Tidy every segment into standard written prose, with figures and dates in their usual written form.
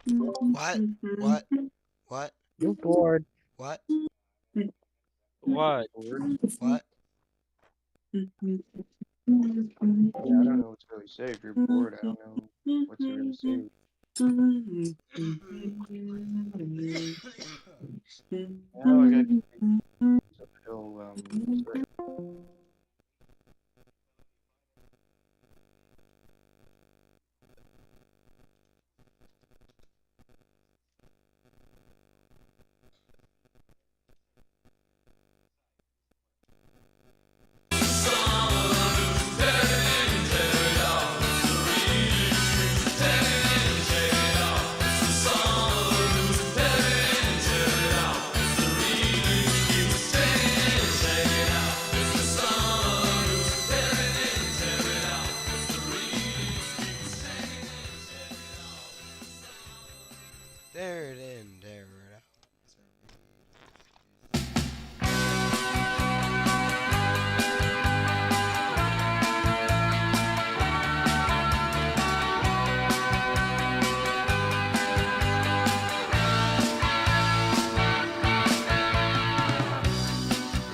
What? What? What? You're bored. What? What? What? Yeah, I don't know what to really say. If you're bored, I don't know what to really say. Now I got uphill. Sorry. There it in, there it out.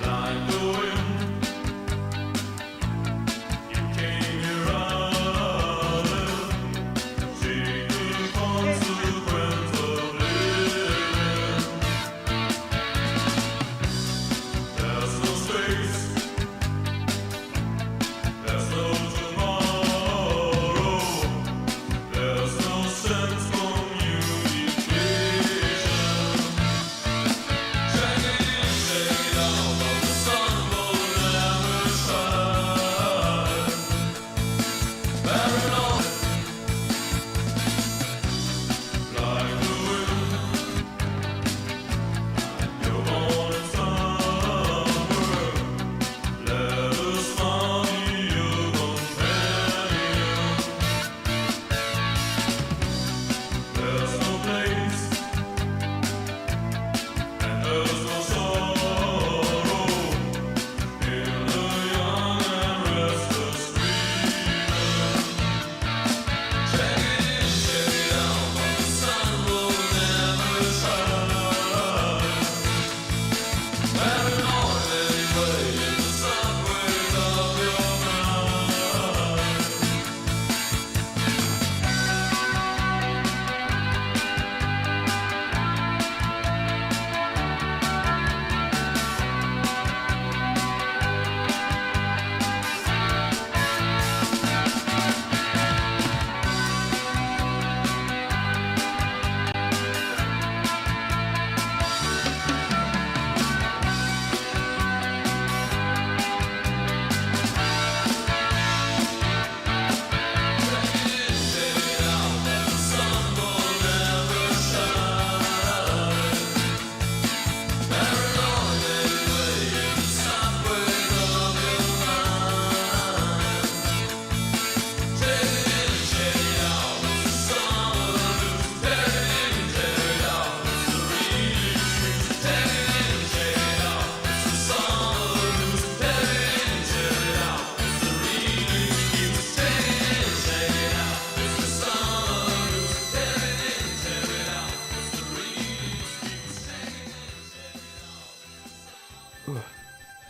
Like the wind, you came here running. Take the consequence of living. There's no space, there's no tomorrow. There's no sense communication. Check it in, check it out, but the sun will never shine. Paranoid, like the wind. You're born in summer. Let us find your companion. There's no place, and there's no sorrow in the young and restless dreaming. Check it in, check it out, but the sun will never shine. Paranoid anyway, in the subways of your mind.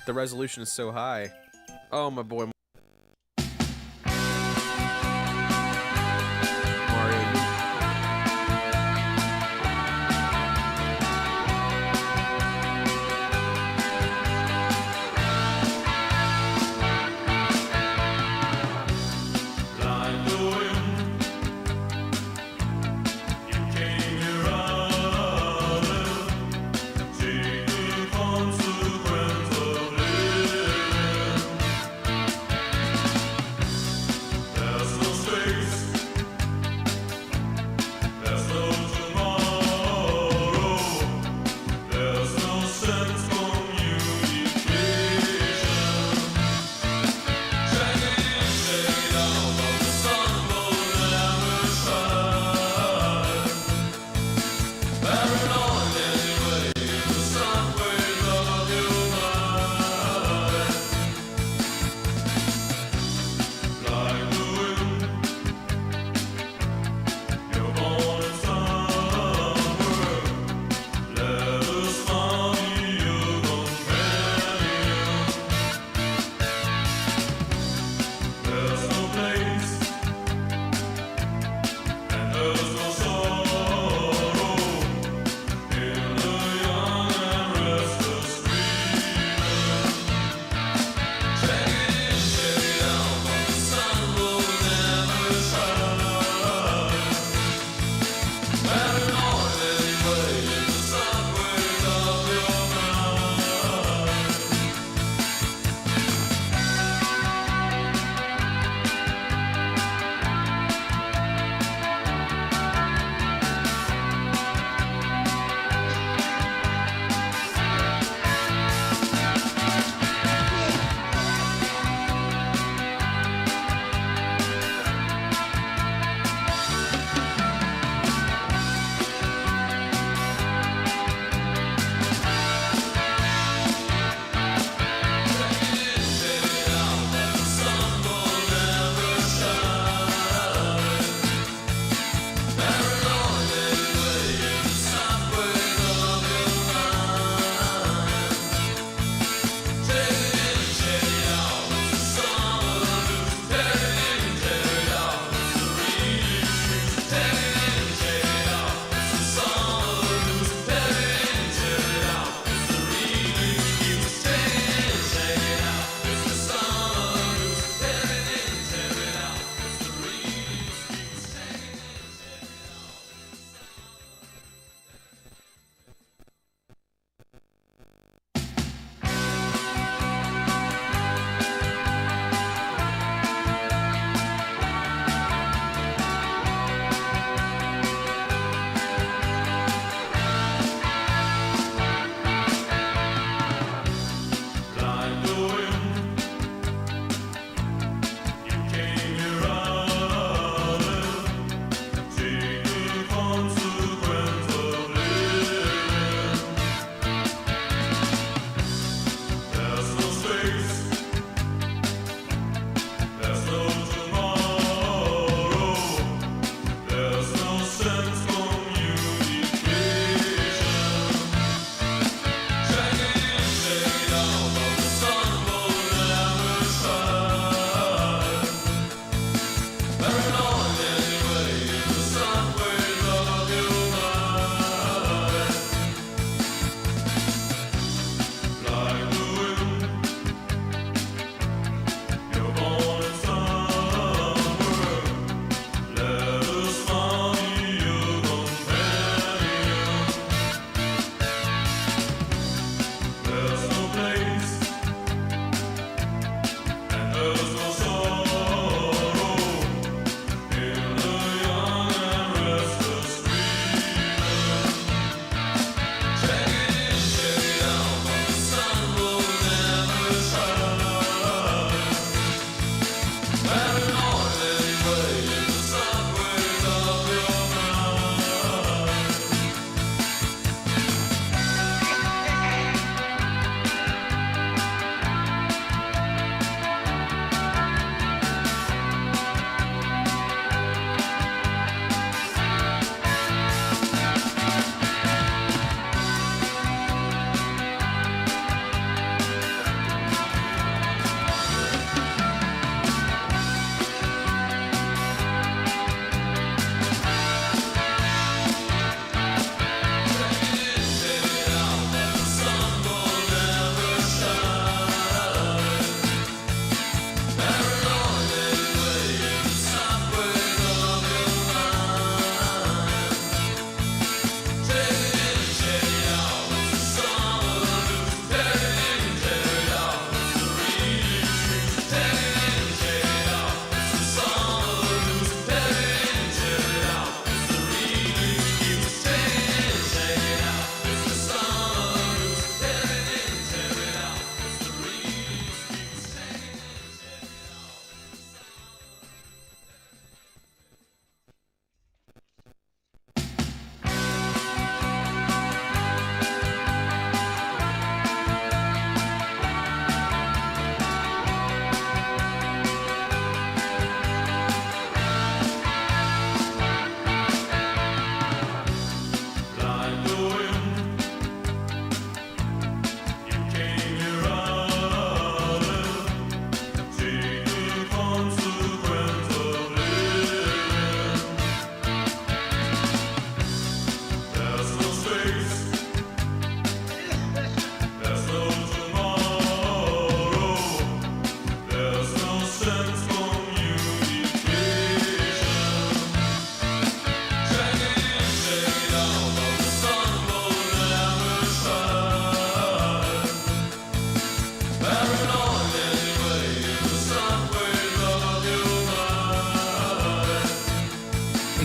The resolution is so high. Oh, my boy. Mario. Like the wind, you came here running. Take the consequence of living.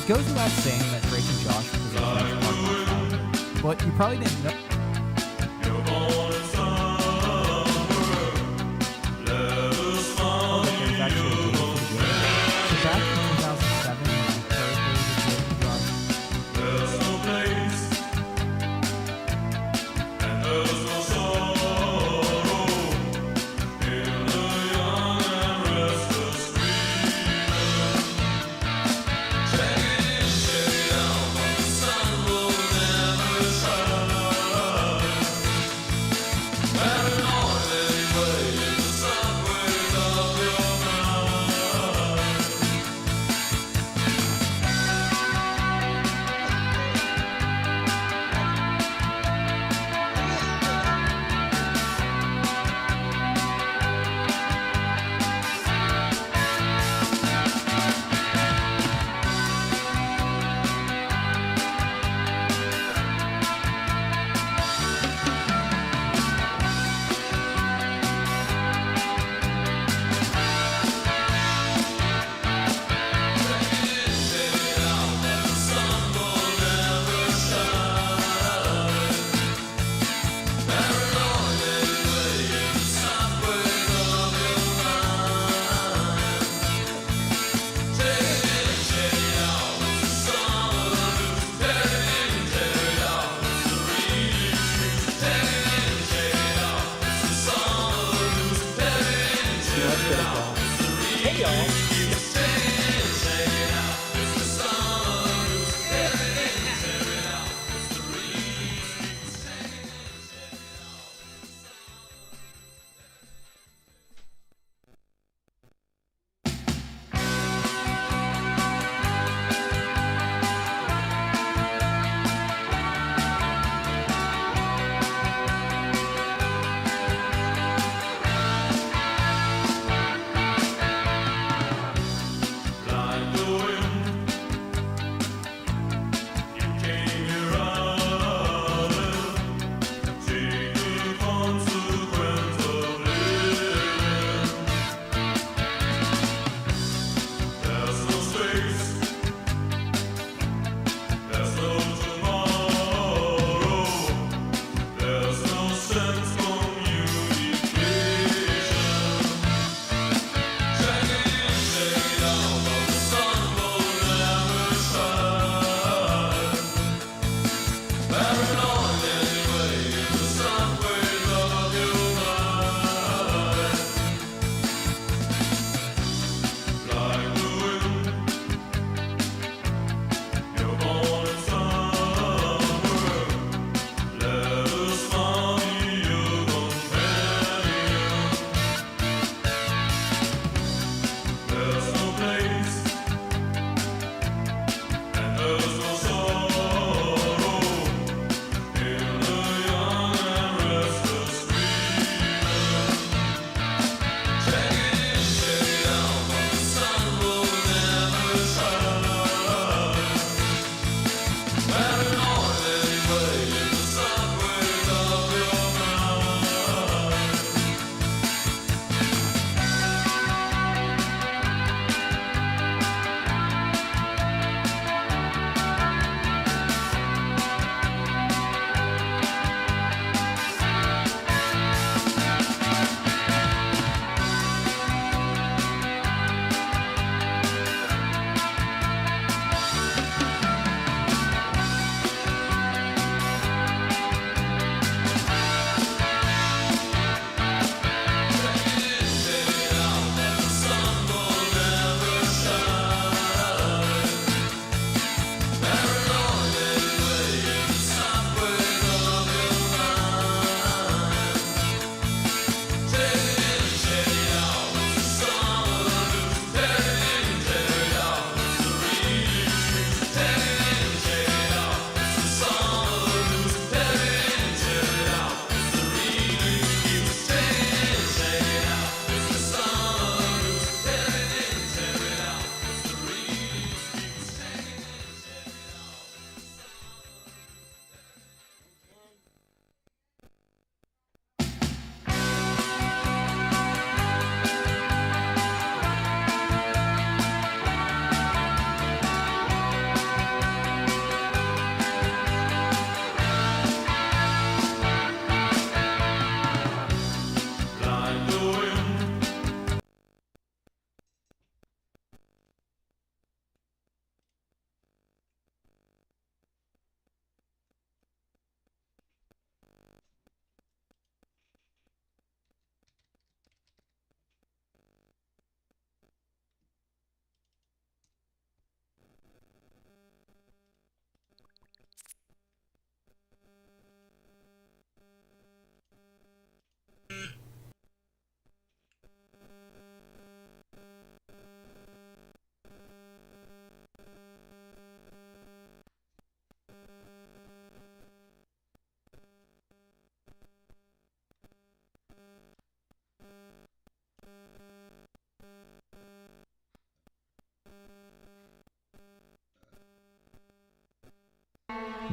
It goes without saying that Drake and Josh was a huge part of my childhood, but you probably didn't know. Oh, that there's actually a video for the game. So back in 2007, when I first heard Drake and Josh, There's no place, and there's no sorrow in the young and restless dreamer. Check it in, check it out, but the sun will never shine.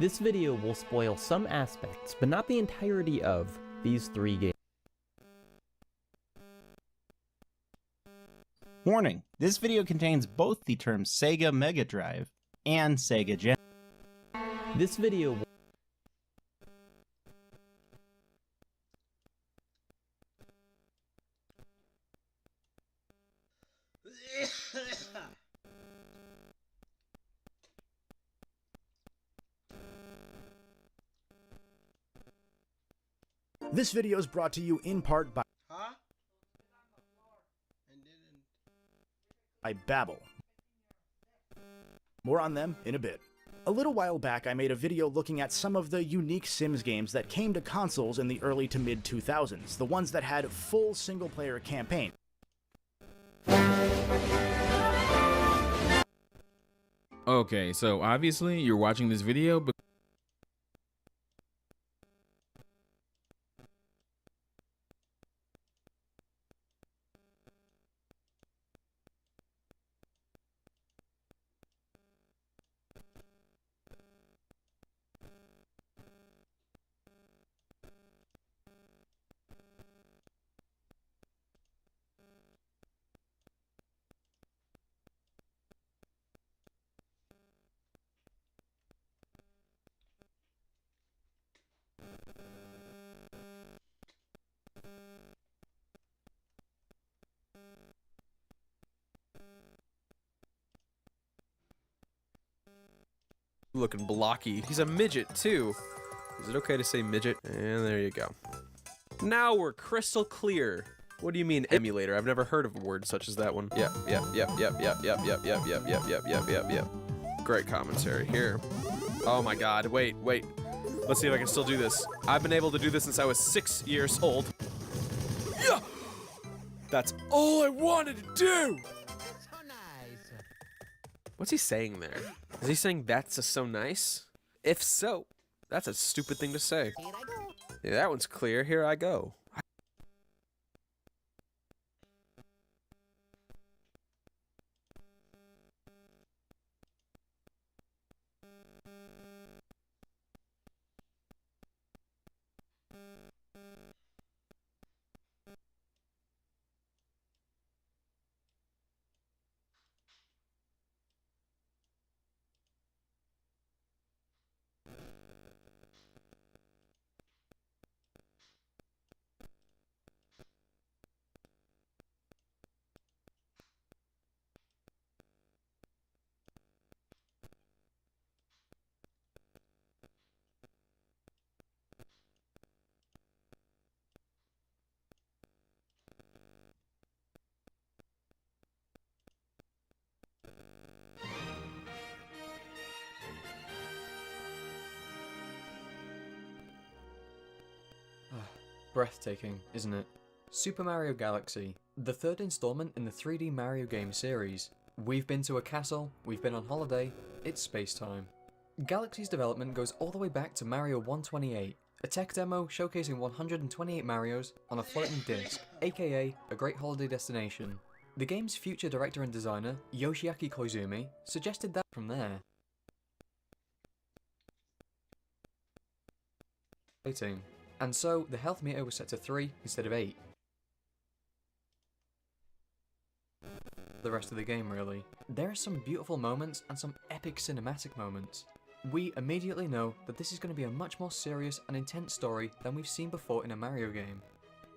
This video will spoil some aspects, but not the entirety of, these 3 games. Warning, this video contains both the terms Sega Mega Drive and Sega Gen. This video will This video is brought to you in part Huh? And didn't. by Babbel. More on them in a bit. A little while back, I made a video looking at some of the unique Sims games that came to consoles in the early to mid 2000s, the ones that had full single-player campaign. Okay, so obviously you're watching this video because Looking blocky. He's a midget, too. Is it okay to say midget? And there you go. Now we're crystal clear. What do you mean emulator? I've never heard of a word such as that one. Yep. Great commentary here. Oh my god, wait. Let's see if I can still do this. I've been able to do this since I was 6 years old. Yeah! That's all I wanted to do! What's he saying there? Is he saying that's so nice? If so, that's a stupid thing to say. Yeah, that one's clear. Here I go. Breathtaking, isn't it? Super Mario Galaxy, the third installment in the 3D Mario game series. We've been to a castle, we've been on holiday, it's space time. Galaxy's development goes all the way back to Mario 128, a tech demo showcasing 128 Marios on a floating disc, aka a great holiday destination. The game's future director and designer, Yoshiaki Koizumi, suggested that from there. And so, the health meter was set to 3 instead of 8. The rest of the game, really. There are some beautiful moments and some epic cinematic moments. We immediately know that this is going to be a much more serious and intense story than we've seen before in a Mario game.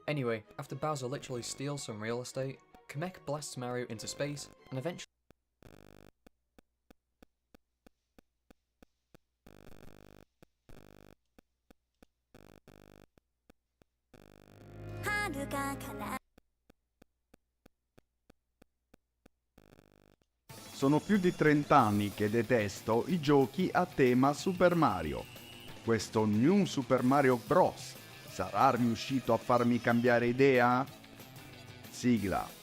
Anyway, after Bowser literally steals some real estate, Kamek blasts Mario into space, and eventually Sono più di 30 anni che detesto i giochi a tema Super Mario. Questo New Super Mario Bros. Sarà riuscito a farmi cambiare idea? Sigla.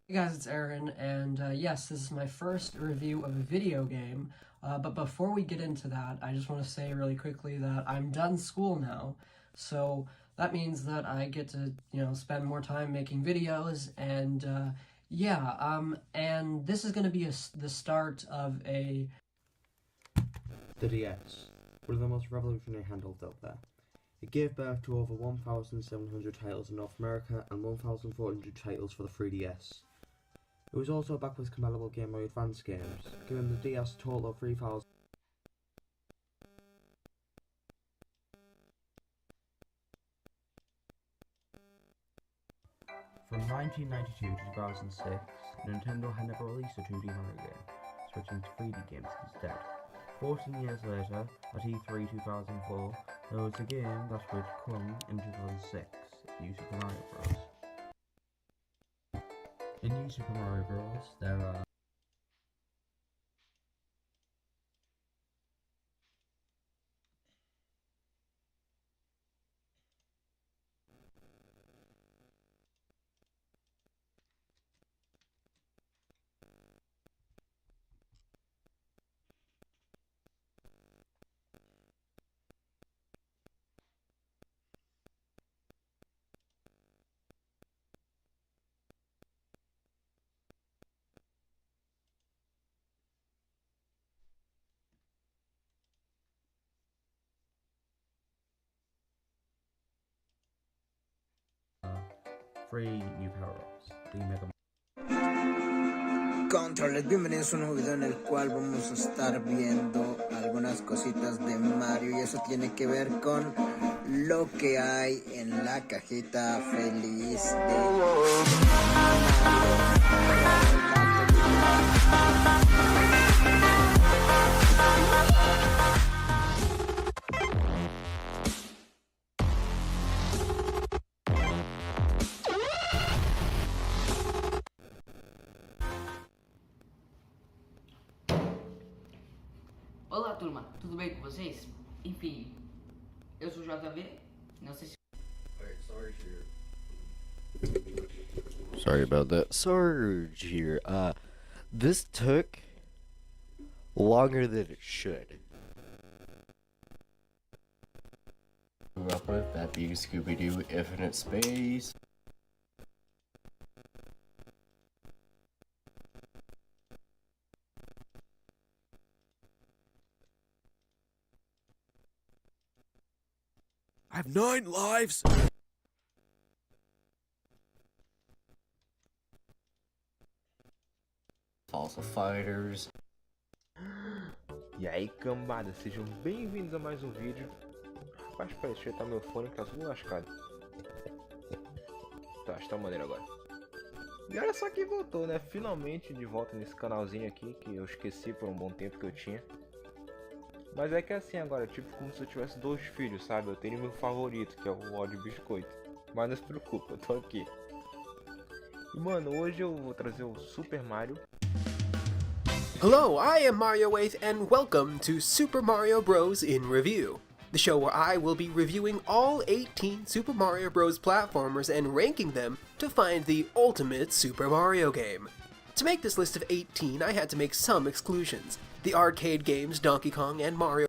Hey guys, it's Aaron, and yes, this is my first review of a video game, but before we get into that, I just want to say really quickly that I'm done school now, so that means that I get to, spend more time making videos, and and this is going to be the start of a... The DS, one of the most revolutionary handhelds out there. It gave birth to over 1,700 titles in North America and 1,400 titles for the 3DS. It was also a backwards compatible Game Boy Advance games, giving the DS a total of 3,000. From 1992 to 2006, Nintendo had never released a 2D Mario game, switching to 3D games instead. 14 years later, at E3 2004, there was a game that would come in 2006, New Super Mario Bros. In New Super Mario Bros, there are three new power-ups, the Mega Controles, bienvenidos a un nuevo video en el cual vamos a estar viendo algunas cositas de Mario y eso tiene que ver con lo que hay en la cajita feliz de Olá turma, tudo bem com vocês? Enfim, eu sou o JV, não sei se... Sorry about that. Surge here. This took longer than it should. Grew up with that being Scooby-Doo Infinite Space. I have 9 lives! Falsa Fighters. E aí, cambada, sejam bem-vindos a mais um vídeo. Rapaz, parece que tá meu fone que tá tudo lascado. Tá, está maneiro agora. E olha só quem voltou, né? Finalmente de volta nesse canalzinho aqui, que eu esqueci por um bom tempo que eu tinha. Mas é que assim agora, tipo como se eu tivesse 2 filhos, sabe? Eu tenho meu favorito, que é o Odd Biscoito. Mas não se preocupa, eu tô aqui. E mano, hoje eu vou trazer o Super Mario. Hello, I am Mario 8 and welcome to Super Mario Bros. In Review, the show where I will be reviewing all 18 Super Mario Bros. Platformers and ranking them to find the ultimate Super Mario game. To make this list of 18, I had to make some exclusions. The arcade games Donkey Kong and Mario.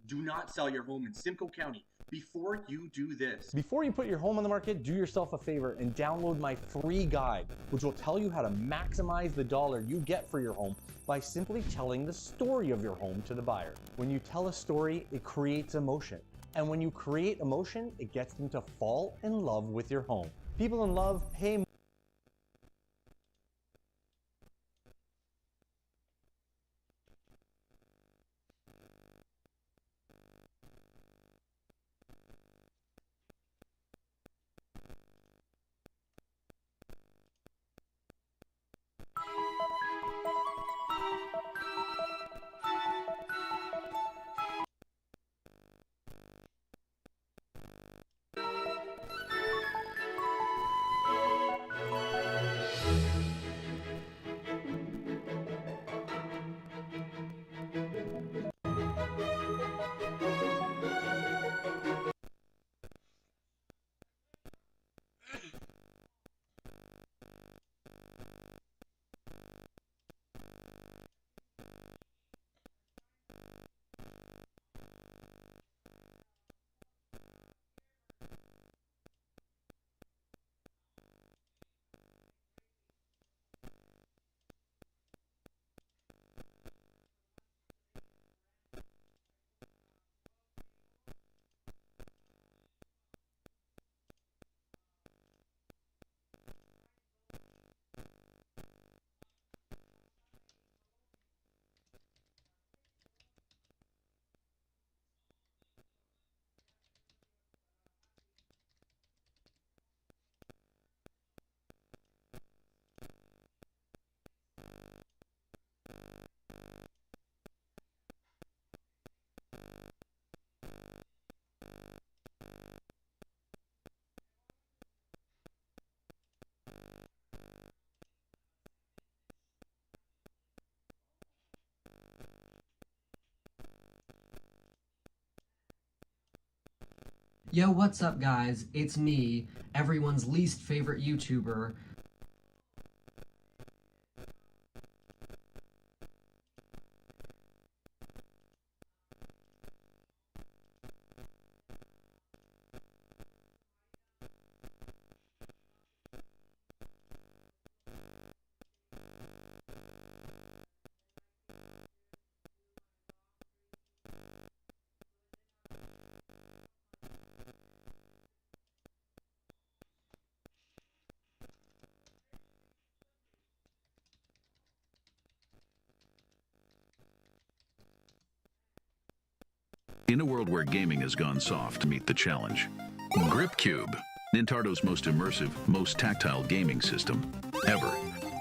Do not sell your home in Simcoe County. Before you do this, Before you put your home on the market, do yourself a favor and download my free guide, which will tell you how to maximize the dollar you get for your home by simply telling the story of your home to the buyer. When you tell a story, it creates emotion. And when you create emotion, it gets them to fall in love with your home. People in love pay. Yo, what's up guys? It's me, everyone's least favorite YouTuber. In a world where gaming has gone soft to meet the challenge, GripCube, Nintendo's most immersive, most tactile gaming system ever.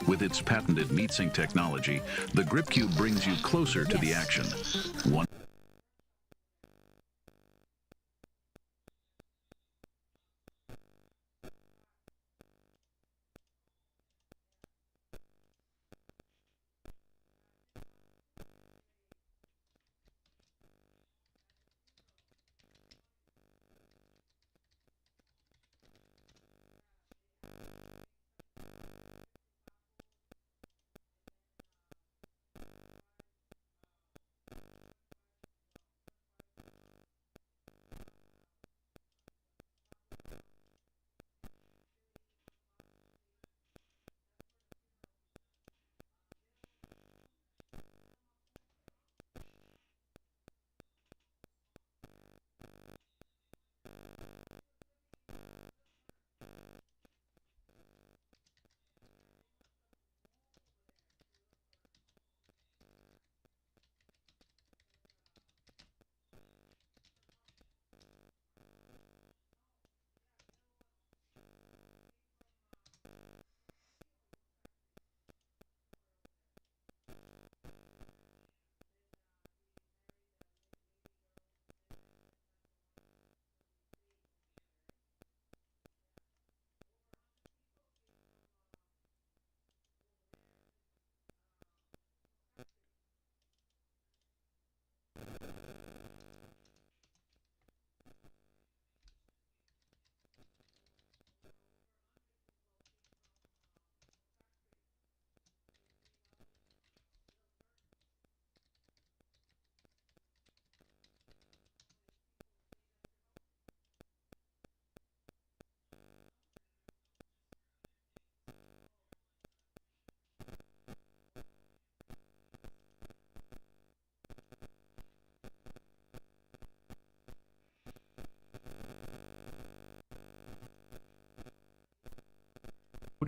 With its patented MeetSync technology, the GripCube brings you closer to the action. One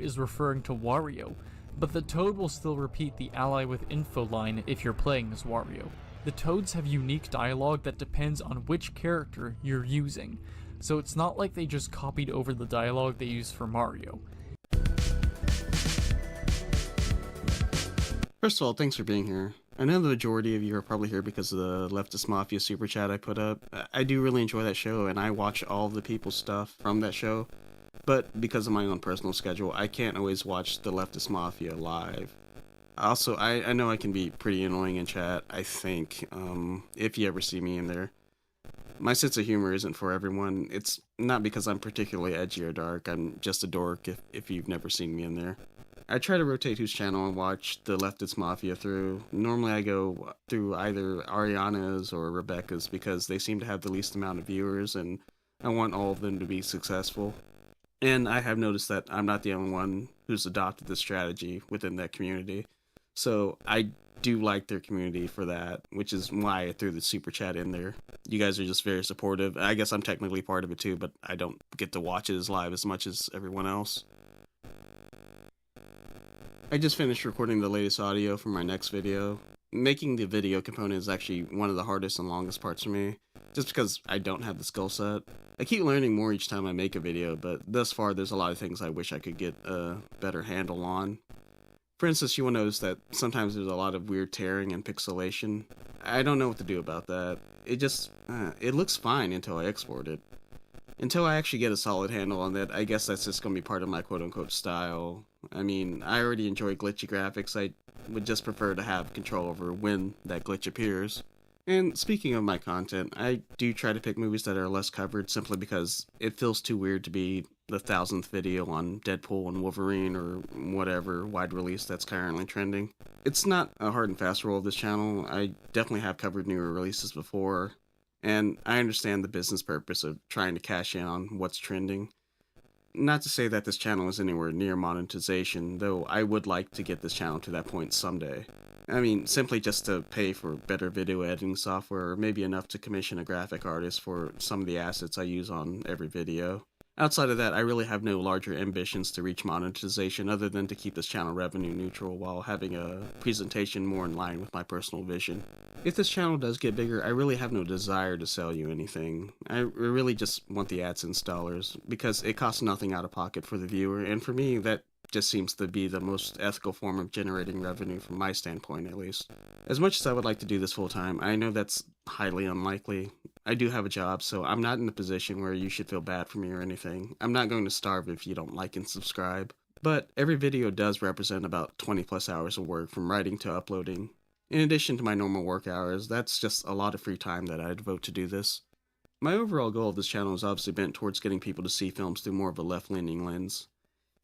is referring to Wario, but the Toad will still repeat the ally with info line if you're playing as Wario. The Toads have unique dialogue that depends on which character you're using, so it's not like they just copied over the dialogue they use for Mario. First of all, thanks for being here. I know the majority of you are probably here because of the Leftist Mafia super chat I put up. I do really enjoy that show, and I watch all of the people's stuff from that show. But because of my own personal schedule, I can't always watch the Leftist Mafia live. Also, I know I can be pretty annoying in chat, I think, if you ever see me in there. My sense of humor isn't for everyone. It's not because I'm particularly edgy or dark, I'm just a dork if you've never seen me in there. I try to rotate whose channel and watch the Leftist Mafia through. Normally I go through either Ariana's or Rebecca's because they seem to have the least amount of viewers and I want all of them to be successful. And I have noticed that I'm not the only one who's adopted this strategy within that community. So I do like their community for that, which is why I threw the super chat in there. You guys are just very supportive. I guess I'm technically part of it too, but I don't get to watch it as live as much as everyone else. I just finished recording the latest audio for my next video. Making the video component is actually one of the hardest and longest parts for me, just because I don't have the skill set. I keep learning more each time I make a video, but thus far there's a lot of things I wish I could get a better handle on. For instance, you will notice that sometimes there's a lot of weird tearing and pixelation. I don't know what to do about that. It looks fine until I export it. Until I actually get a solid handle on that, I guess that's just going to be part of my quote-unquote style. I mean, I already enjoy glitchy graphics, I would just prefer to have control over when that glitch appears. And speaking of my content, I do try to pick movies that are less covered simply because it feels too weird to be the 1000th video on Deadpool and Wolverine or whatever wide release that's currently trending. It's not a hard and fast rule of this channel. I definitely have covered newer releases before, and I understand the business purpose of trying to cash in on what's trending. Not to say that this channel is anywhere near monetization, though I would like to get this channel to that point someday. I mean, simply just to pay for better video editing software, or maybe enough to commission a graphic artist for some of the assets I use on every video. Outside of that, I really have no larger ambitions to reach monetization other than to keep this channel revenue neutral while having a presentation more in line with my personal vision. If this channel does get bigger, I really have no desire to sell you anything. I really just want the AdSense dollars, because it costs nothing out of pocket for the viewer, and for me, that just seems to be the most ethical form of generating revenue from my standpoint, at least. As much as I would like to do this full time, I know that's highly unlikely. I do have a job, so I'm not in a position where you should feel bad for me or anything. I'm not going to starve if you don't like and subscribe. But every video does represent about 20 plus hours of work from writing to uploading. In addition to my normal work hours, that's just a lot of free time that I devote to do this. My overall goal of this channel is obviously bent towards getting people to see films through more of a left-leaning lens.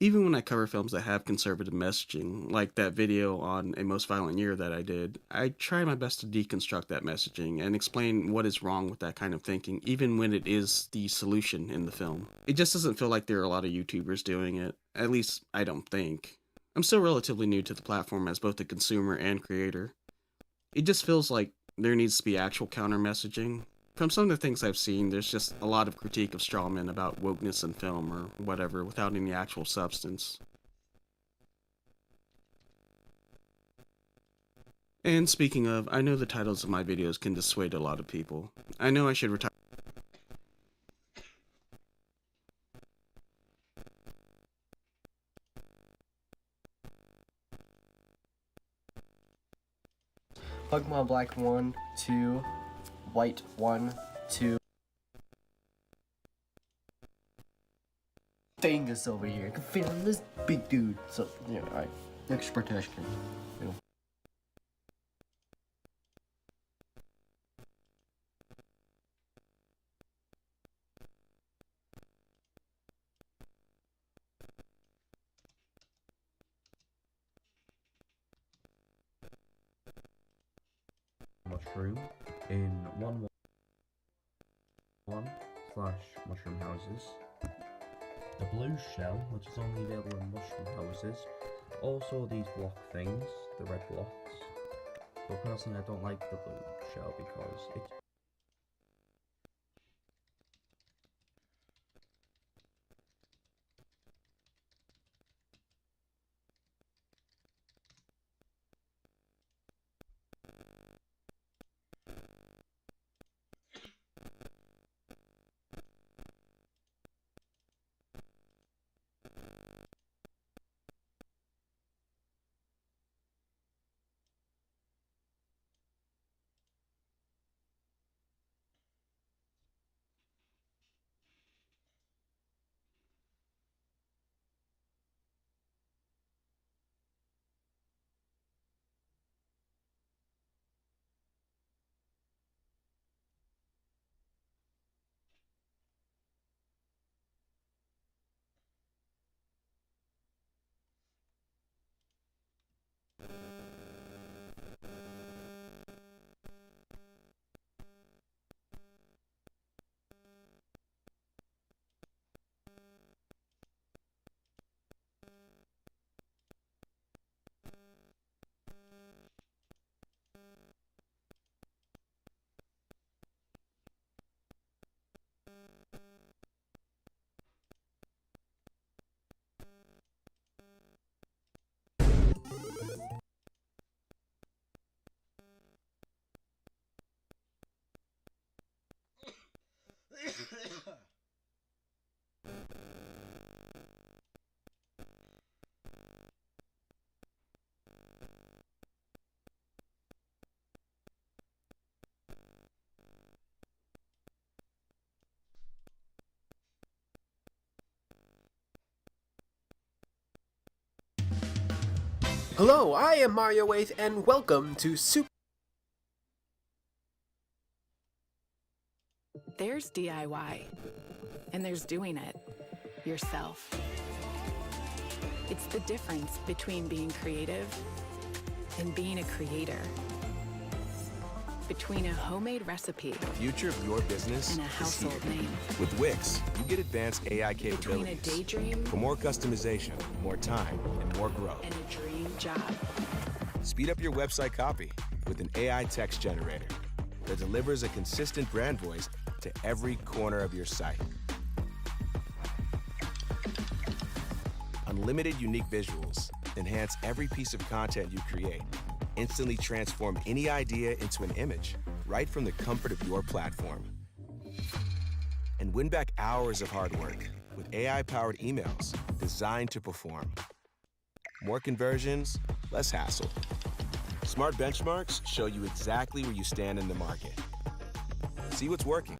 Even when I cover films that have conservative messaging, like that video on A Most Violent Year that I did, I try my best to deconstruct that messaging and explain what is wrong with that kind of thinking, even when it is the solution in the film. It just doesn't feel like there are a lot of YouTubers doing it, at least I don't think. I'm still relatively new to the platform as both a consumer and creator. It just feels like there needs to be actual counter messaging. From some of the things I've seen, there's just a lot of critique of strawmen about wokeness in film or whatever without any actual substance. And speaking of, I know the titles of my videos can dissuade a lot of people. I know I should retire. Pokemon Black 1, 2, White 1, 2. Fangus over here. I can feel this big dude. So, yeah, alright. Extra protection. You know. Mushroom in 1/1/mushroom houses. The blue shell, which is only available in mushroom houses. Also these block things, the red blocks. But personally I don't like the blue shell because it's Hello, I am Mario 8 and welcome to Super. There's DIY, and there's doing it yourself. It's the difference between being creative and being a creator. Between a homemade recipe The future of your business and a is household here. name. With Wix, you get advanced AI Between capabilities. a daydream For more customization, more time, and more growth. and a dream job. Speed up your website copy with an AI text generator that delivers a consistent brand voice to every corner of your site. Unlimited unique visuals enhance every piece of content you create. Instantly transform any idea into an image right from the comfort of your platform. And win back hours of hard work with AI-powered emails designed to perform. More conversions, less hassle. Smart benchmarks show you exactly where you stand in the market. See what's working.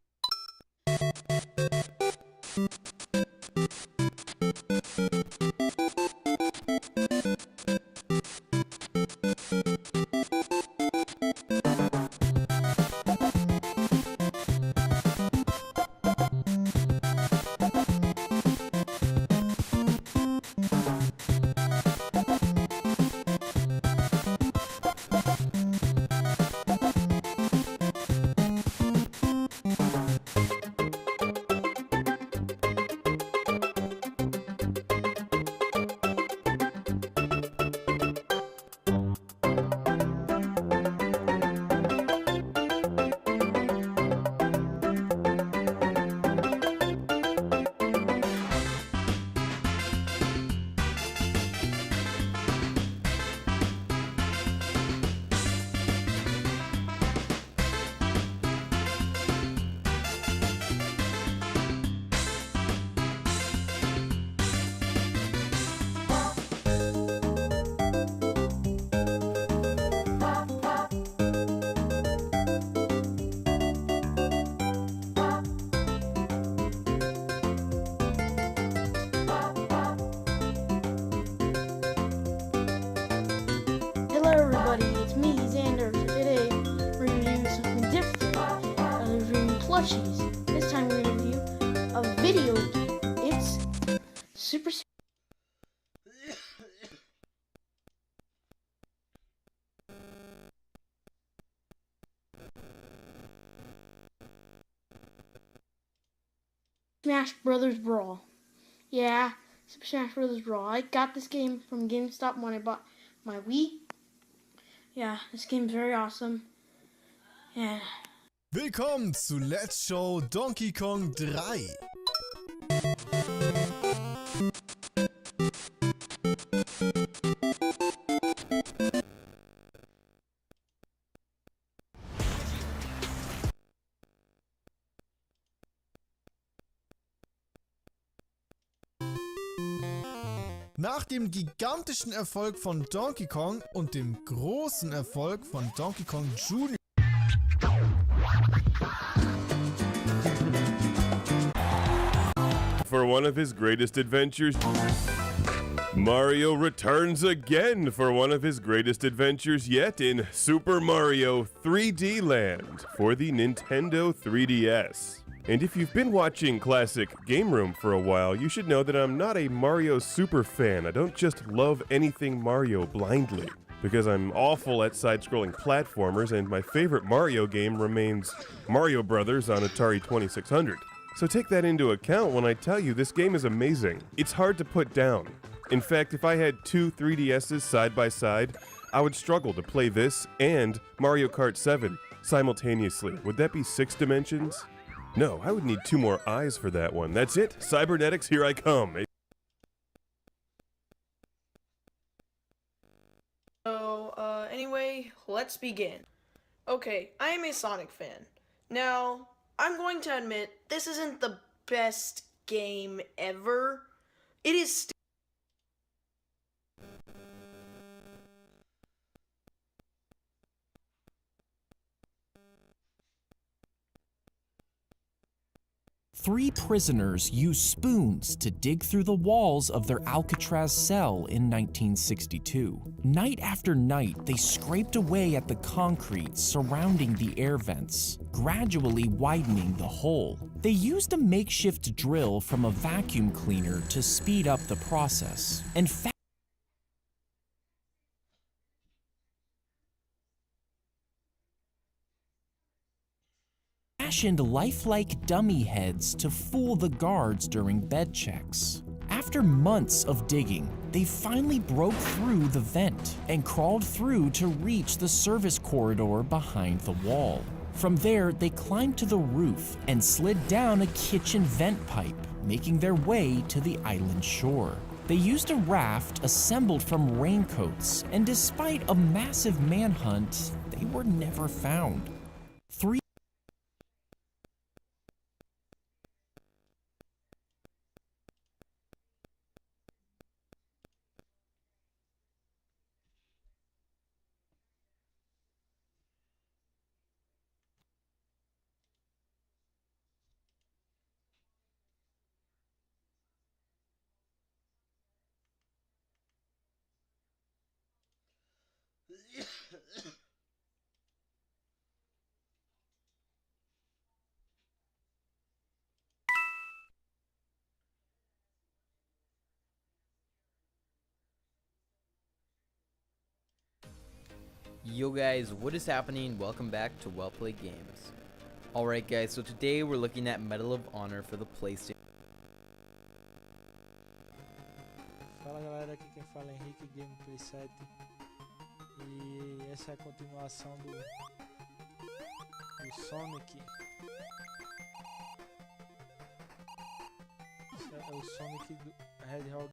Hello everybody, it's me, Xander. Today we're reviewing something different. We're reviewing plushies. This time we're going to review a video game. It's Super Smash Brothers Brawl. Yeah, Super Smash Brothers Brawl. I got this game from GameStop when I bought my Wii. Yeah, this game's very awesome. Yeah. Willkommen zu Let's Show Donkey Kong 3. Nach dem gigantischen Erfolg von Donkey Kong und dem großen Erfolg von Donkey Kong Jr. For one of his greatest adventures, Mario returns again for one of his greatest adventures yet in Super Mario 3D Land for the Nintendo 3DS. And if you've been watching Classic Game Room for a while, you should know that I'm not a Mario super fan. I don't just love anything Mario blindly, because I'm awful at side-scrolling platformers, and my favorite Mario game remains Mario Brothers on Atari 2600. So take that into account when I tell you this game is amazing. It's hard to put down. In fact, if I had two 3DSs side by side, I would struggle to play this and Mario Kart 7 simultaneously. Would that be 6 dimensions? No, I would need 2 more eyes for that one. That's it. Cybernetics, here I come. So, anyway, let's begin. Okay, I am a Sonic fan. Now, I'm going to admit, this isn't the best game ever. It is 3 prisoners used spoons to dig through the walls of their Alcatraz cell in 1962. Night after night, they scraped away at the concrete surrounding the air vents, gradually widening the hole. They used a makeshift drill from a vacuum cleaner to speed up the process, and fashioned lifelike dummy heads to fool the guards during bed checks. After months of digging, they finally broke through the vent and crawled through to reach the service corridor behind the wall. From there, they climbed to the roof and slid down a kitchen vent pipe, making their way to the island shore. They used a raft assembled from raincoats, and despite a massive manhunt, they were never found. Yo guys, what is happening? Welcome back to Well Played Games. Alright guys, so today we're looking at Medal of Honor for the PlayStation. Fala galera, aqui quem fala é Henrique Gameplay 7 e essa é a continuação do Sonic. Esse é o Sonic do Hedgehog.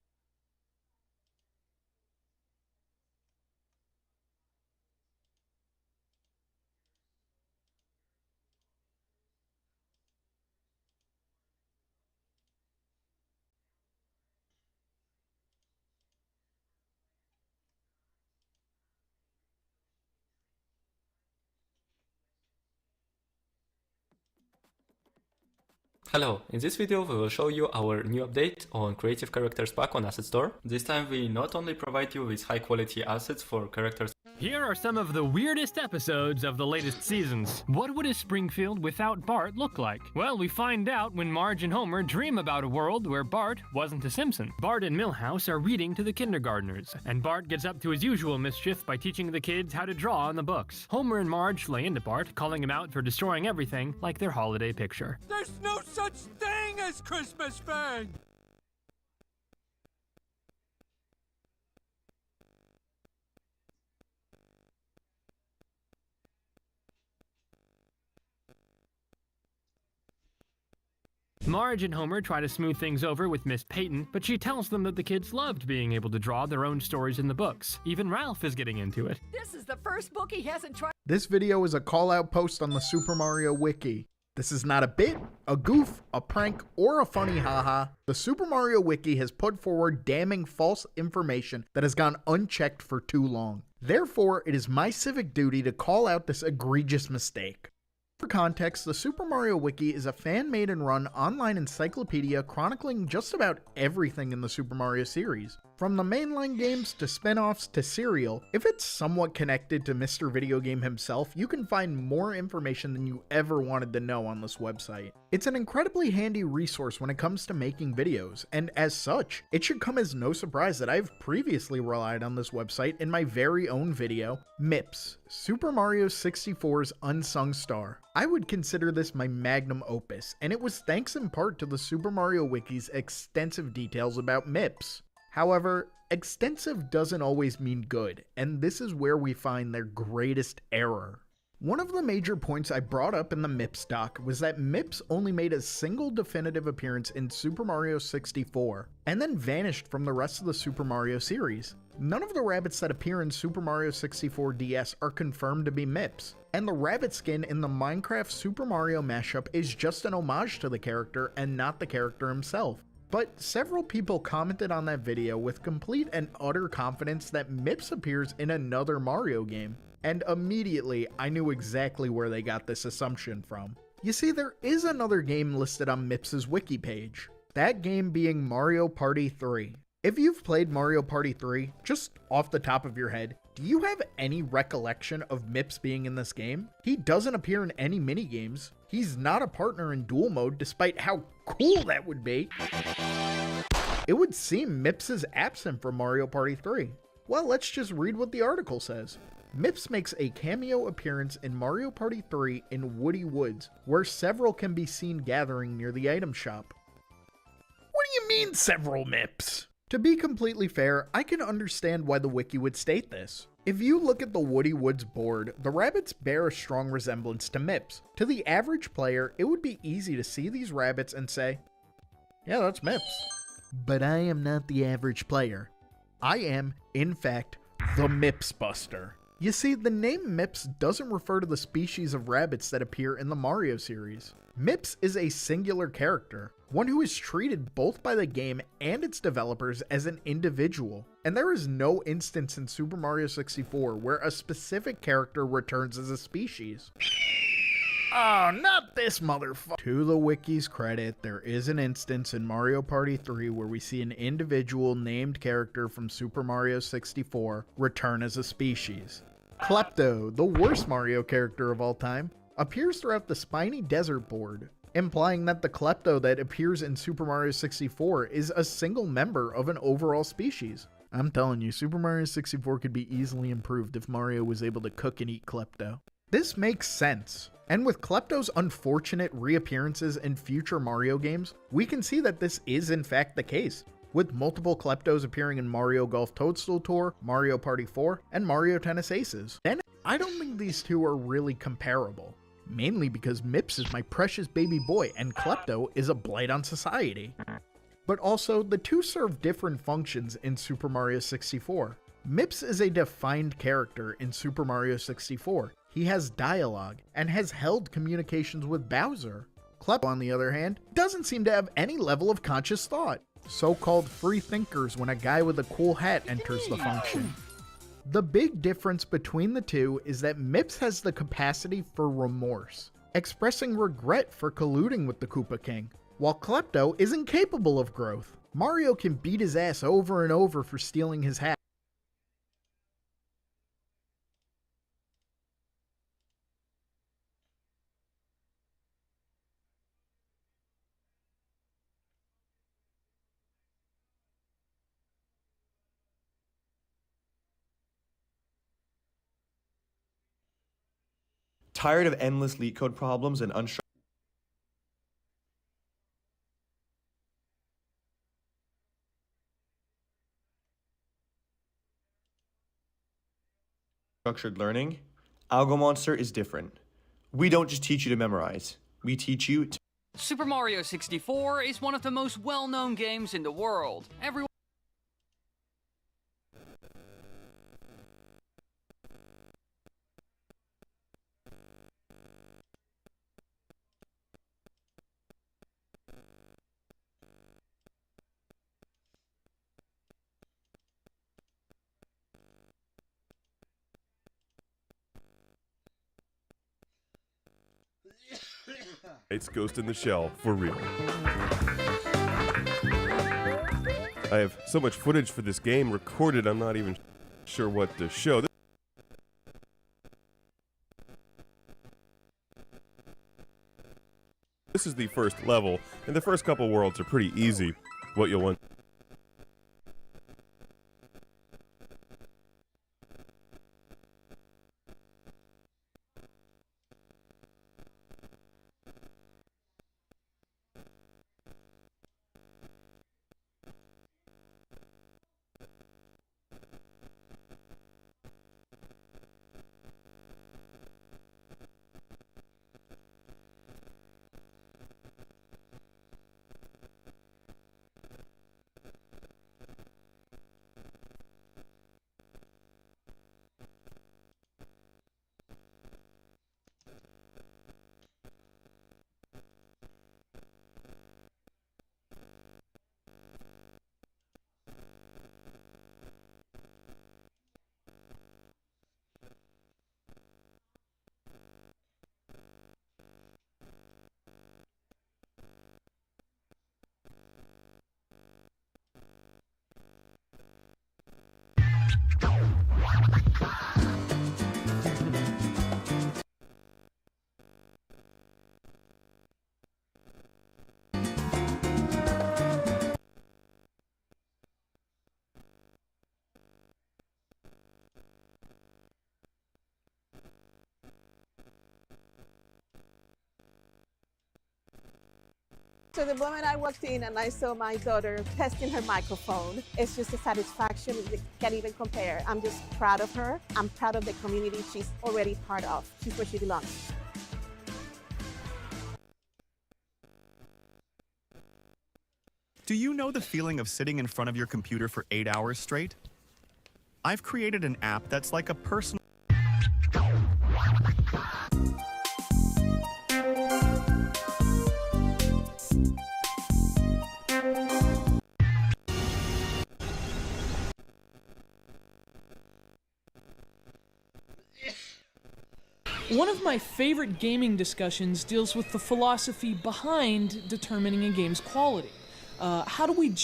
Hello, in this video we will show you our new update on Creative Characters Pack on Asset Store. This time we not only provide you with high quality assets for characters. Here are some of the weirdest episodes of the latest seasons. What would a Springfield without Bart look like? Well, we find out when Marge and Homer dream about a world where Bart wasn't a Simpson. Bart and Milhouse are reading to the kindergartners, and Bart gets up to his usual mischief by teaching the kids how to draw in the books. Homer and Marge lay into Bart, calling him out for destroying everything like their holiday picture. There's no such thing as Christmas fang! Marge and Homer try to smooth things over with Miss Peyton, but she tells them that the kids loved being able to draw their own stories in the books. Even Ralph is getting into it. This is the first book he hasn't tried. This video is a call-out post on the Super Mario Wiki. This is not a bit, a goof, a prank, or a funny haha. The Super Mario Wiki has put forward damning false information that has gone unchecked for too long. Therefore, it is my civic duty to call out this egregious mistake. For context, the Super Mario Wiki is a fan-made and run online encyclopedia chronicling just about everything in the Super Mario series. From the mainline games to spin-offs to Serial, if it's somewhat connected to Mr. Video Game himself, you can find more information than you ever wanted to know on this website. It's an incredibly handy resource when it comes to making videos, and as such, it should come as no surprise that I've previously relied on this website in my very own video, MIPS, Super Mario 64's Unsung Star. I would consider this my magnum opus, and it was thanks in part to the Super Mario Wiki's extensive details about MIPS. However, extensive doesn't always mean good, and this is where we find their greatest error. One of the major points I brought up in the MIPS doc was that MIPS only made a single definitive appearance in Super Mario 64, and then vanished from the rest of the Super Mario series. None of the rabbits that appear in Super Mario 64 DS are confirmed to be MIPS, and the rabbit skin in the Minecraft Super Mario mashup is just an homage to the character and not the character himself. But several people commented on that video with complete and utter confidence that MIPS appears in another Mario game, and immediately I knew exactly where they got this assumption from. You see, there is another game listed on Mips's wiki page. That game being Mario Party 3. If you've played Mario Party 3, just off the top of your head, do you have any recollection of Mips being in this game? He doesn't appear in any minigames. He's not a partner in duel mode, despite how cool that would be. It would seem Mips is absent from Mario Party 3. Well, let's just read what the article says. Mips makes a cameo appearance in Mario Party 3 in Woody Woods, where several can be seen gathering near the item shop. What do you mean, several Mips? To be completely fair, I can understand why the wiki would state this. If you look at the Woody Woods board, the rabbits bear a strong resemblance to Mips. To the average player, it would be easy to see these rabbits and say, yeah, that's Mips. But I am not the average player. I am, in fact, the Mips Buster. You see, the name Mips doesn't refer to the species of rabbits that appear in the Mario series. Mips is a singular character, one who is treated both by the game and its developers as an individual, and there is no instance in Super Mario 64 where a specific character returns as a species. Oh, not this motherfucker. To the wiki's credit, there is an instance in Mario Party 3 where we see an individual named character from Super Mario 64 return as a species. Klepto, the worst Mario character of all time, appears throughout the Spiny Desert board, implying that the Klepto that appears in Super Mario 64 is a single member of an overall species. I'm telling you, Super Mario 64 could be easily improved if Mario was able to cook and eat Klepto. This makes sense, and with Klepto's unfortunate reappearances in future Mario games, we can see that this is in fact the case, with multiple Kleptos appearing in Mario Golf Toadstool Tour, Mario Party 4, and Mario Tennis Aces. And I don't think these two are really comparable. Mainly because Mips is my precious baby boy and Klepto is a blight on society. But also, the two serve different functions in Super Mario 64. Mips is a defined character in Super Mario 64. He has dialogue and has held communications with Bowser. Klepto, on the other hand, doesn't seem to have any level of conscious thought. So-called free thinkers when a guy with a cool hat enters the function. The big difference between the two is that Mips has the capacity for remorse, expressing regret for colluding with the Koopa King, while Klepto is incapable of growth. Mario can beat his ass over and over for stealing his hat. Tired of endless LeetCode problems and unstructured learning? AlgoMonster is different. We don't just teach you to memorize. We teach you to... Super Mario 64 is one of the most well-known games in the world. Everyone It's Ghost in the Shell, for real. I have so much footage for this game recorded, I'm not even sure what to show. This is the first level, and the first couple worlds are pretty easy. What you'll want... So the moment I walked in and I saw my daughter testing her microphone, it's just a satisfaction that can't even compare. I'm just proud of her. I'm proud of the community she's already part of. She's where she belongs. Do you know the feeling of sitting in front of your computer for 8 hours straight? I've created an app that's like a personal... One of my favorite gaming discussions deals with the philosophy behind determining a game's quality. How do we...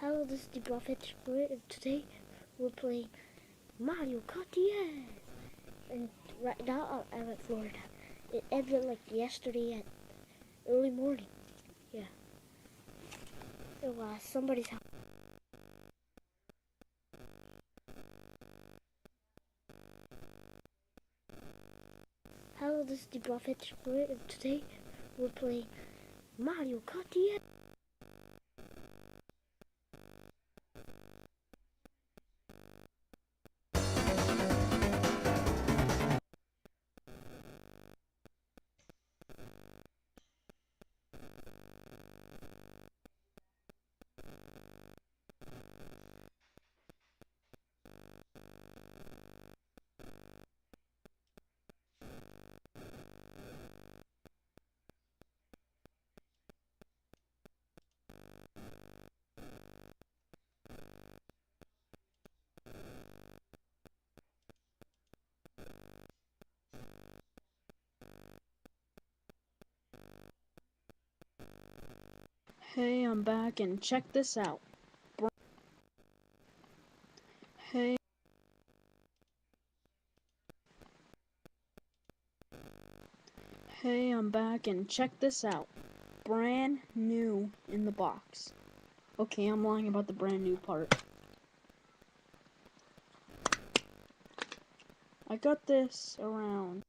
Hello, this is the Prophet Spirit, and today we're playing Mario Kart DS. And right now I'm at Florida. It ended like yesterday at early morning. Yeah. It was somebody's house. Hello, this is the Prophet Spirit, and today we're playing Mario Kart DS. Hey, I'm back, and check this out. Hey. Hey, I'm back, and check this out. Brand new in the box. Okay, I'm lying about the brand new part. I got this around.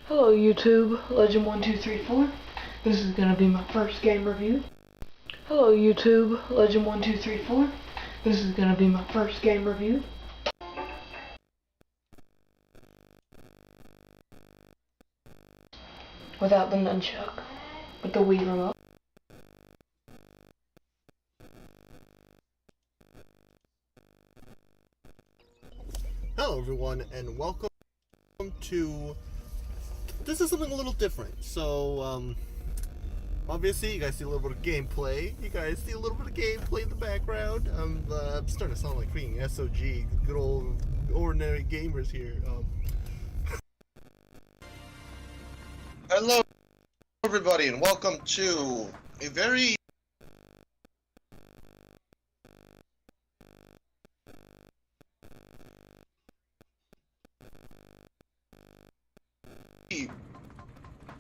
Hello YouTube, Legend1234. This is gonna be my first game review. Hello YouTube, Legend1234. This is gonna be my first game review. Without the nunchuck, with the Wii remote. Hello everyone, and welcome to... This is something a little different. So, obviously you guys see a little bit of gameplay. You guys see a little bit of gameplay in the background. I'm starting to sound like freaking SOG, good old ordinary gamers here. Hello everybody, and welcome to a very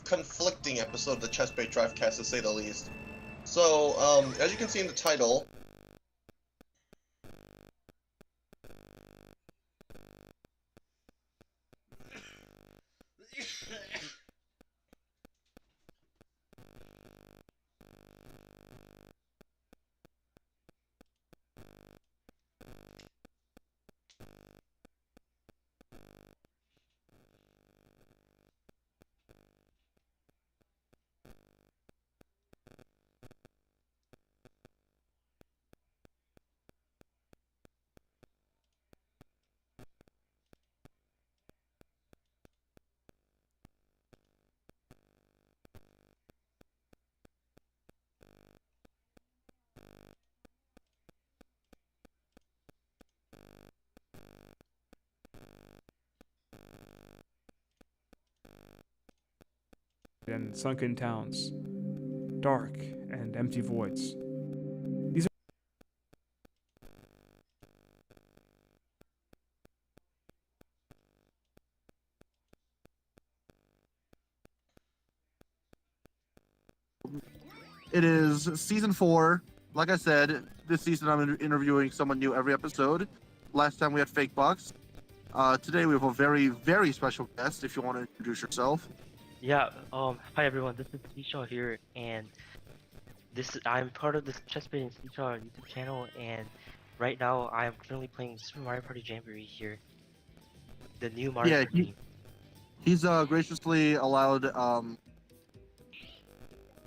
conflicting episode of the Chestbait Drivecast, to say the least. So, as you can see in the title, and sunken towns, dark and empty voids. These are It is season 4. Like I said, this season I'm interviewing someone new every episode. Last time we had Fake Box. Today we have a very, very special guest. If you want to introduce yourself. Yeah. Hi everyone. This is Seashell here, and I'm part of this Chessbait and Seashell YouTube channel. And right now I am currently playing Super Mario Party Jamboree here, the new Mario Party game. He's graciously allowed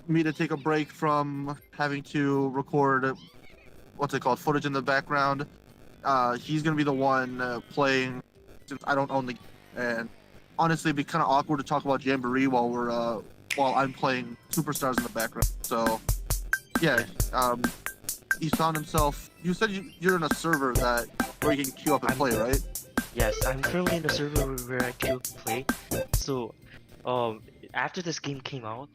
me to take a break from having to record footage in the background. He's gonna be the one playing, since I don't own the game, and honestly it'd be kind of awkward to talk about Jamboree while I'm playing Superstars in the background. So yeah, he found himself. You said you're in a server where you can queue up and play, right? Yes, I'm currently in a server where I queue up and play. So after this game came out,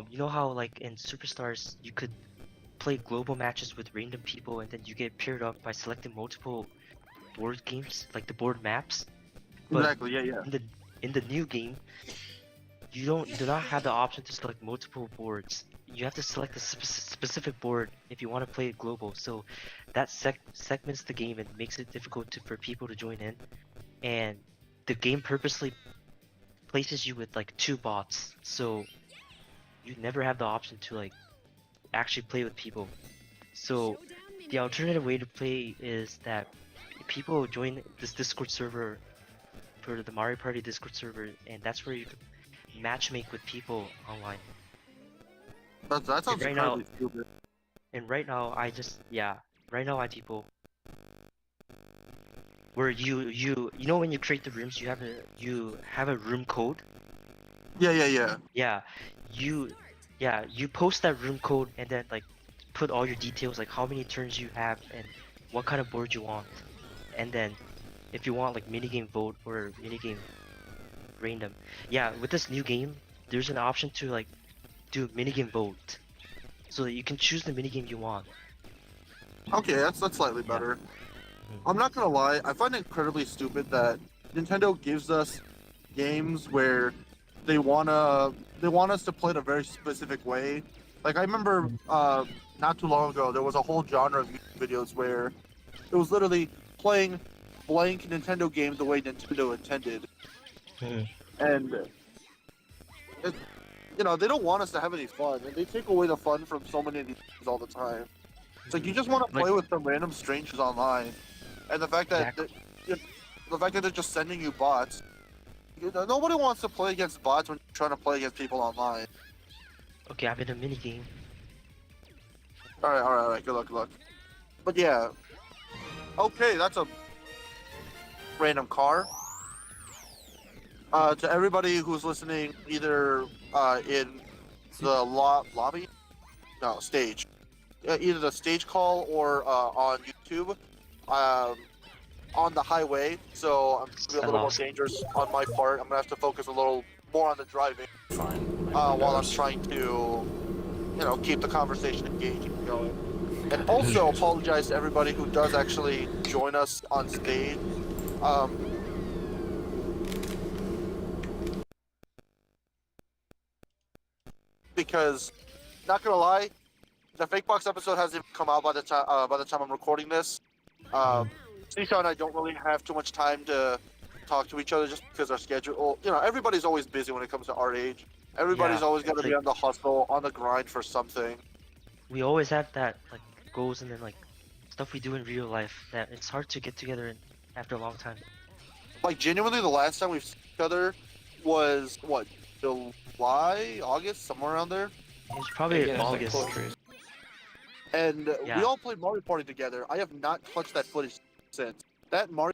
you know how like in Superstars you could play global matches with random people, and then you get paired up by selecting multiple board games, like the board maps. But exactly. Yeah. In the new game, you do not have the option to select multiple boards. You have to select a specific board if you want to play it global. So that segments the game and makes it difficult for people to join in. And the game purposely places you with like 2 bots, so you never have the option to like actually play with people. So the alternative way to play is that people join this Discord server, for the Mario Party Discord server, and that's where you can matchmake with people online. That sounds incredibly stupid. And right now I people where you know when you create the rooms, you have a room code. Yeah. You post that room code and then like put all your details, like how many turns you have and what kind of board you want. And then if you want like minigame vote or minigame random. Yeah, with this new game, there's an option to like do minigame vote. So that you can choose the minigame you want. Okay, that's slightly better. I'm not gonna lie, I find it incredibly stupid that Nintendo gives us games where they want us to play it a very specific way. Like I remember not too long ago there was a whole genre of videos where it was literally playing blank Nintendo games the way Nintendo intended. And they don't want us to have any fun, and they take away the fun from so many of these games all the time. It's like you just want to play with some random strangers online, and the fact that they're just sending you bots. Nobody wants to play against bots when you're trying to play against people online. Okay, I'm in a minigame. Alright, good luck. But yeah. Okay, that's a random car. To everybody who's listening, either in the lobby, no, stage, either the stage call or on YouTube, on the highway, so I'm gonna be a little more dangerous on my part. I'm gonna have to focus a little more on the driving, while I'm trying to, keep the conversation engaged and going. And also apologize to everybody who does actually join us on stage. Because, not gonna lie, the Fake Box episode hasn't even come out by the time I'm recording this. Seashell and I don't really have too much time to talk to each other just because our schedule. Everybody's always busy when it comes to our age. Everybody's always got to be on the hustle, on the grind for something. We always have that like goals and then like stuff we do in real life that it's hard to get together after a long time. Like genuinely, the last time we've seen each other was what, July, August, somewhere around there. It was probably August. And we all played Mario Party together. I have not touched that footage since. That Mario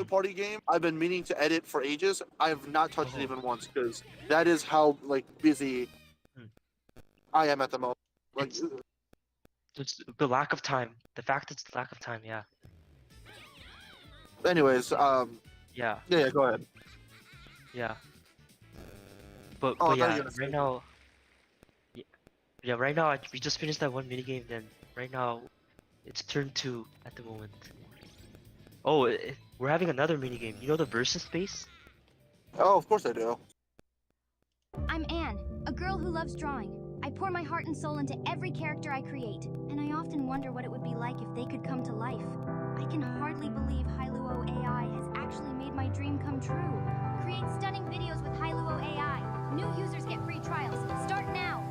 Party game, I've been meaning to edit for ages. I have not touched it even once because that is how busy I am at the moment. Like, it's the lack of time. The fact it's the lack of time. Yeah. Anyways, Yeah. Yeah, go ahead. Yeah. But, Oh, I thought but you yeah, were gonna right say- now, yeah, right now we just finished that one minigame. Then right now, it's turn 2 at the moment. Oh, we're having another minigame. You know the versus space? Oh, of course I do. I'm Anne, a girl who loves drawing. I pour my heart and soul into every character I create, and I often wonder what it would be like if they could come to life. I can hardly believe Hailuo AI has actually made my dream come true. Create stunning videos with Hailuo AI. New users get free trials. Start now!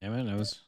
Yeah, my nose.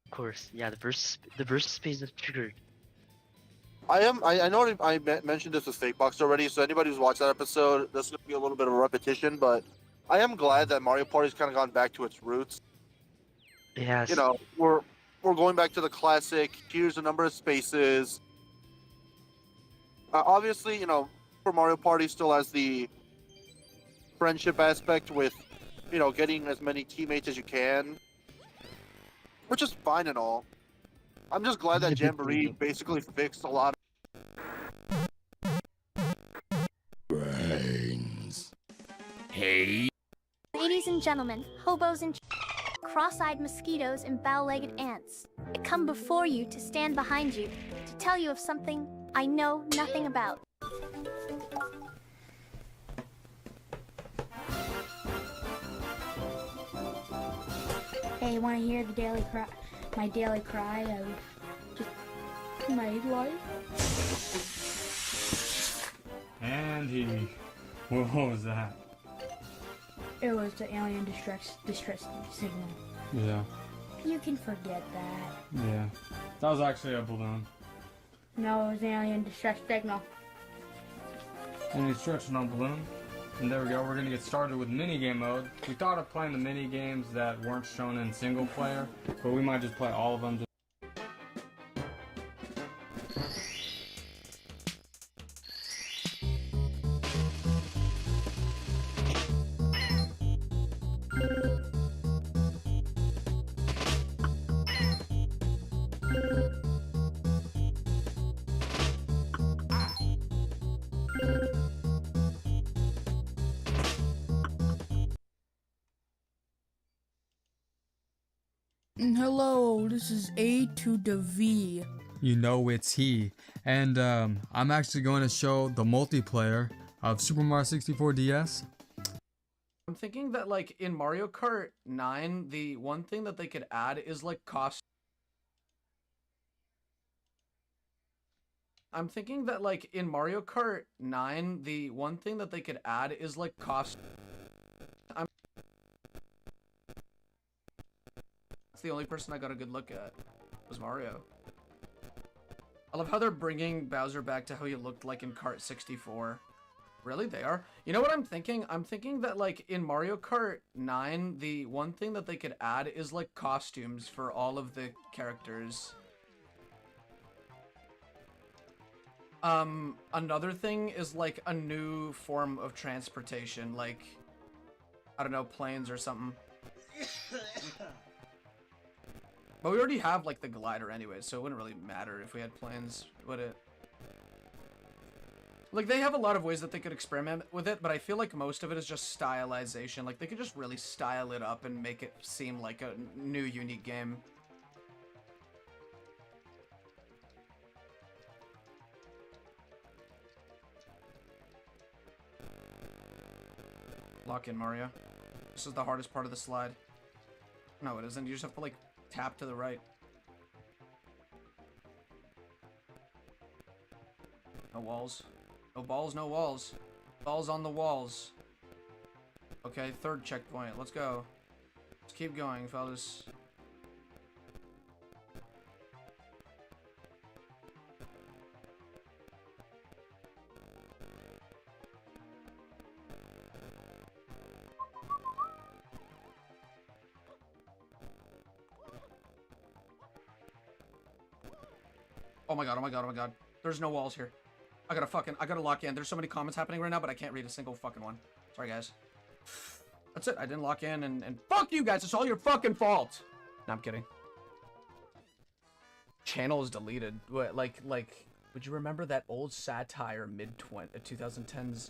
Of course, yeah. The versus phase is triggered. I know I mentioned this with Fake Box already, so anybody who's watched that episode, this is going to be a little bit of a repetition, but I am glad that Mario Party's kind of gone back to its roots. Yes. You know, we're going back to the classic. Here's a number of spaces. Obviously, you know, Super Mario Party still has the friendship aspect with, you know, getting as many teammates as you can, which is fine and all. I'm just glad that Jamboree basically fixed a lot brains. Hey. Ladies and gentlemen, hobos and cross-eyed mosquitoes and bow-legged ants, I come before you to stand behind you, to tell you of something I know nothing about. Hey, want to hear the daily cry? My daily cry of just my life. Andy, what was that? It was the alien distress signal. Yeah, You can forget that. yeah. That was actually a balloon. No, it was an alien distress signal. And he's stretching on balloon. And there we go, we're gonna get started with minigame mode. We thought of playing the minigames that weren't shown in single player, but we might just play all of them. Hello, this is A to the V. You know it's he. And I'm actually going to show the multiplayer of Super Mario 64 DS. I'm thinking that, like, in Mario Kart 9, the one thing that they could add is, like, I'm thinking that, like, in Mario Kart 9, the one thing that they could add is, like, That's the only person I got a good look at, was Mario. I love how they're bringing Bowser back to how he looked like in Kart 64. Really? They are? You know what I'm thinking? I'm thinking that, like, in Mario Kart 9, the one thing that they could add is, like, costumes for all of the characters. Another thing is like a new form of transportation, like, I don't know, planes or something. But we already have like the glider anyway, so it wouldn't really matter if we had planes, would it? Like, they have a lot of ways that they could experiment with it, but I feel like most of it is just stylization. Like, they could just really style it up and make it seem like a new, unique game. Lock in, Mario. This is the hardest part of the slide. No, it isn't. You just have to, like, tap to the right. No walls. No balls, no walls. Balls on the walls. Okay, third checkpoint. Let's go. Let's keep going, fellas. Oh my god, oh my god, oh my god. There's no walls here. I gotta lock in. There's so many comments happening right now, but I can't read a single fucking one. Sorry, guys. That's it. I didn't lock in, and fuck you guys. It's all your fucking fault. No, I'm kidding. Channel is deleted. What, like, would you remember that old satire mid-2010s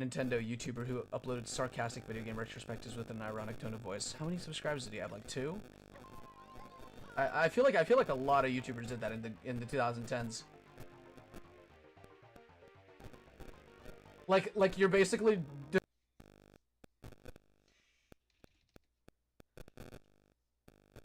Nintendo YouTuber who uploaded sarcastic video game retrospectives with an ironic tone of voice? How many subscribers did he have? Like 2? I feel like a lot of YouTubers did that in the 2010s. Like you're basically